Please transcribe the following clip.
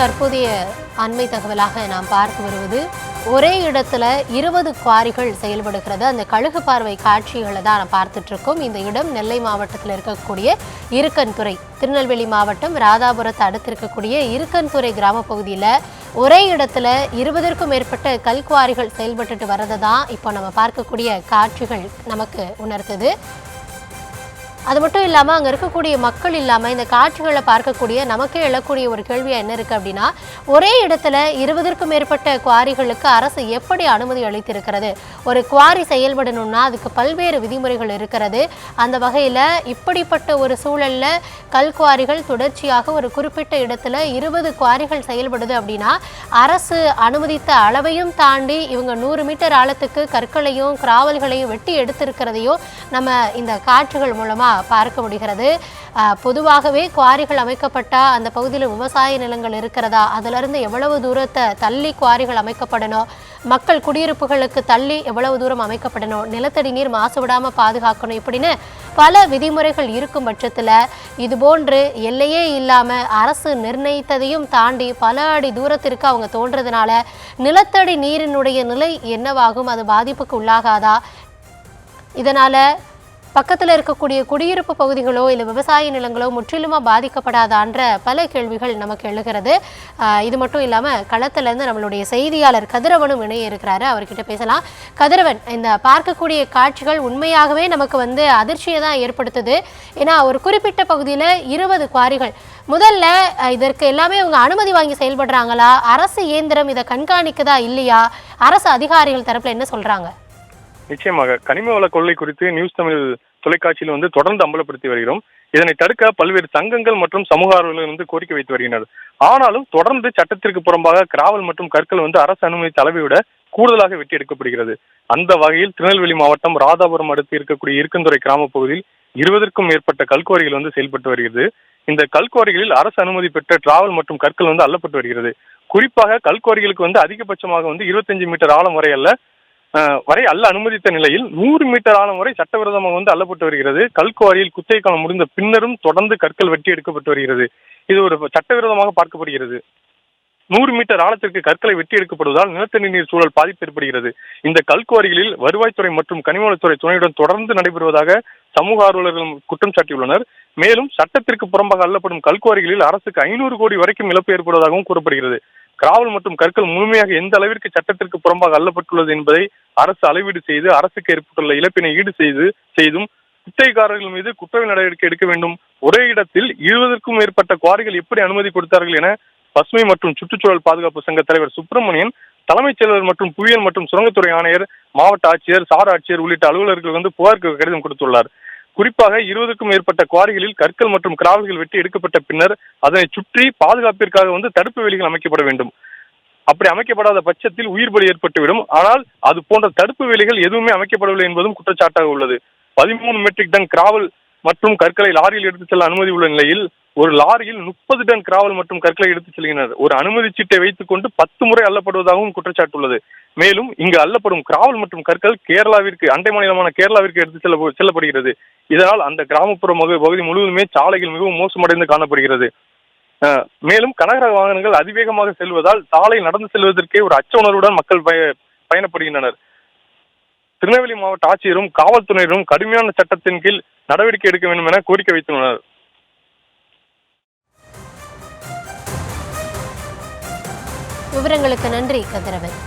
தற்போதைய அண்மை தகவலாக நாம் பார்த்து வருவது ஒரே இடத்துல 20 குவாரிகள் செயல்படுகிறது. அந்த கழுகு பார்வை காட்சிகளை தான் நாம் பார்த்துட்டு இருக்கோம். இந்த இடம் நெல்லை மாவட்டத்தில் இருக்கக்கூடிய இருக்கன்துறை, திருநெல்வேலி மாவட்டம் ராதாபுரத்தை அடுத்து இருக்கக்கூடிய இருக்கன்துறை கிராம பகுதியில் ஒரே இடத்துல 20க்கும் மேற்பட்ட கல்குவாரிகள் செயல்பட்டு வரதை தான் இப்போ நம்ம பார்க்கக்கூடிய காட்சிகள் நமக்கு உணர்த்துது. அது மட்டும் இல்லாமல் அங்கே இருக்கக்கூடிய மக்கள் இல்லாமல் இந்த காட்சிகளை பார்க்கக்கூடிய நமக்கே எழக்கூடிய ஒரு கேள்வியாக என்ன இருக்குது அப்படின்னா, ஒரே இடத்துல 20க்கும் மேற்பட்ட குவாரிகளுக்கு அரசு எப்படி அனுமதி அளித்திருக்கிறது? ஒரு குவாரி செயல்படணும்னா அதுக்கு பல்வேறு விதிமுறைகள் இருக்கிறது. அந்த வகையில் இப்படிப்பட்ட ஒரு சூழலில் கல்குவாரிகள் தொடர்ச்சியாக ஒரு குறிப்பிட்ட இடத்துல 20 குவாரிகள் செயல்படுது அப்படின்னா, அரசு அனுமதித்த அளவையும் தாண்டி இவங்க 100 மீட்டர் ஆழத்துக்கு கற்களையும் கிராவல்களையும் வெட்டி எடுத்திருக்கிறதையும் நம்ம இந்த காட்சிகள் மூலமாக பார்க்க முடிகிறது. பொதுவாகவே குவாரிகள் அமைக்கப்பட்ட அந்த பகுதியில் விவசாய நிலங்கள் இருக்கிறதா, அதிலிருந்து எவ்வளவு தூரத்தை தள்ளி குவாரிகள் அமைக்கப்படணும், மக்கள் குடியிருப்புகளுக்கு தள்ளி எவ்வளவு தூரம் அமைக்கப்படணும், நிலத்தடி நீர் மாசுவிடாமல் பாதுகாக்கணும், இப்படின்னு பல விதிமுறைகள் இருக்கும் பட்சத்தில் இதுபோன்று எல்லையே இல்லாமல் அரசு நிர்ணயித்ததையும் தாண்டி பல அடி தூரத்திற்கு அவங்க தோன்றதுனால நிலத்தடி நீரினுடைய நிலை என்னவாகும்? அது பாதிப்புக்கு உள்ளாகாதா? இதனால் பக்கத்தில் இருக்கக்கூடிய குடியிருப்பு பகுதிகளோ இல்லை விவசாய நிலங்களோ முற்றிலுமாக பாதிக்கப்படாதான்ற பல கேள்விகள் நமக்கு எழுகிறது. இது மட்டும் இல்லாமல் களத்திலேருந்து நம்மளுடைய செய்தியாளர் கதிரவனும் இணைய இருக்கிறாரு. அவர்கிட்ட பேசலாம். கதிரவன், இந்த பார்க்கக்கூடிய காட்சிகள் உண்மையாகவே நமக்கு அதிர்ச்சியை தான் ஏற்படுத்துது. ஏன்னா ஒரு குறிப்பிட்ட பகுதியில் 20 குவாரிகள். முதல்ல இதற்கு எல்லாமே அவங்க அனுமதி வாங்கி செயல்படுறாங்களா? அரசு இயந்திரம் இதை கண்காணிக்குதா இல்லையா? அரசு அதிகாரிகள் தரப்புல என்ன சொல்றாங்க? நிச்சயமாக கனிம வள கொள்ளை குறித்து நியூஸ் தமிழ் தொலைக்காட்சியில் தொடர்ந்து அம்பலப்படுத்தி வருகிறோம். இதனை தடுக்க பல்வேறு சங்கங்கள் மற்றும் சமூக ஆர்வலர்கள் கோரிக்கை வைத்து வருகின்றனர். ஆனாலும் தொடர்ந்து சட்டத்திற்கு புறம்பாக கிராவல் மற்றும் கற்கள் அரசு அனுமதி அளவை விட கூடுதலாக வெட்டி எடுக்கப்படுகிறது. அந்த வகையில் திருநெல்வேலி மாவட்டம் ராதாபுரம் அடுத்து இருக்கக்கூடிய இருக்கன்துறை கிராம பகுதியில் 20க்கும் மேற்பட்ட கல்குவாரிகள் செயல்பட்டு வருகிறது. இந்த கல்குவாரிகளில் அரசு அனுமதி பெற்ற டிராவல் மற்றும் கற்கள் அள்ளப்பட்டு வருகிறது. குறிப்பாக கல்குவாரிகளுக்கு அதிகபட்சமாக 25 மீட்டர் ஆழம் வரை அள்ள அனுமதித்த நிலையில் 100 மீட்டர் ஆழம் வரை சட்டவிரோதமாக அள்ளப்பட்டு வருகிறது. கல்குவாரியில் குத்தகை காலம் முடிந்த பின்னரும் தொடர்ந்து கற்கள் வெட்டி எடுக்கப்பட்டு வருகிறது. இது ஒரு சட்டவிரோதமாக பார்க்கப்படுகிறது. 100 மீட்டர் ஆழத்திற்கு கற்களை வெட்டி எடுக்கப்படுவதால் நிலத்தடி நீர் சூழல் பாதிப்பு ஏற்படுகிறது. இந்த கல்குவாரிகளில் வருவாய்த்துறை மற்றும் கனிமவளத்துறை துணையுடன் தொடர்ந்து நடைபெறுவதாக சமூக ஆர்வலர்கள் குற்றம் சாட்டியுள்ளனர். மேலும் சட்டத்திற்கு புறம்பாக அள்ளப்படும் கல்குவாரிகளில் அரசுக்கு 500 கோடி வரைக்கும் இழப்பு ஏற்படுவதாகவும் கூறப்படுகிறது. கிராவல் மற்றும் கற்கள் முழுமையாக எந்த அளவிற்கு சட்டத்திற்கு புறம்பாக அள்ளப்பட்டுள்ளது என்பதை அரசு அளவீடு செய்து அரசுக்கு ஏற்பட்டுள்ள இழப்பினை ஈடு செய்தும் குத்தகைக்காரர்கள் மீது குற்ற நடவடிக்கை எடுக்க வேண்டும். ஒரே இடத்தில் 20க்கும் மேற்பட்ட குவாரிகள் எப்படி அனுமதி கொடுத்தார்கள் என பசுமை மற்றும் சுற்றுச்சூழல் பாதுகாப்பு சங்க தலைவர் சுப்பிரமணியன், தலைமைச் செயலர் மற்றும் புவியியல் மற்றும் சுரங்கத்துறை ஆணையர், மாவட்ட ஆட்சியர், சார் ஆட்சியர் உள்ளிட்ட அலுவலர்கள் புகார் கடிதம் கொடுத்துள்ளார். குறிப்பாக 20க்கும் மேற்பட்ட குவாரிகளில் கற்கள் மற்றும் கிராவல்கள் வெட்டி எடுக்கப்பட்ட பின்னர் அதனை சுற்றி பாதுகாப்பிற்காக தடுப்பு வேலிகள் அமைக்கப்பட வேண்டும். அப்படி அமைக்கப்படாத பட்சத்தில் உயிர் பலி ஏற்பட்டுவிடும். ஆனால் அது போன்ற தடுப்பு வேலிகள் எதுவுமே அமைக்கப்படவில்லை என்பதும் குற்றச்சாட்டாக உள்ளது. 13 மெட்ரிக் டன் கிராவல் மற்றும் கற்களை லாரியில் எடுத்துச் செல்ல அனுமதி உள்ள நிலையில் ஒரு லாரியில் 30 டன் கிராவல் மற்றும் கற்களை எடுத்துச் செல்கின்றனர். ஒரு அனுமதி சீட்டை வைத்துக் கொண்டு 10 முறை அள்ளப்படுவதாகவும் குற்றச்சாட்டு உள்ளது. மேலும் இங்கு அள்ளப்படும் கிராவல் மற்றும் கற்கள் அண்டை மாநிலமான கேரளாவிற்கு எடுத்து செல்லப்படுகிறது. இதனால் அந்த கிராமப்புற பகுதி முழுவதுமே சாலைகள் மிகவும் மோசமடைந்து காணப்படுகிறது. மேலும் கனரக வாகனங்கள் அதிவேகமாக செல்வதால் சாலை நடந்து செல்வதற்கே ஒரு அச்ச உணர்வுடன் மக்கள் பயணப்படுகின்றனர். திருநெல்வேலி மாவட்ட ஆட்சியரும் காவல்துறையினரும் கடுமையான சட்டத்தின் கீழ் நடவடிக்கை எடுக்க வேண்டும் என கோரிக்கை வைத்துள்ளனர். விவரங்களுக்கு நன்றி கதிரவன்.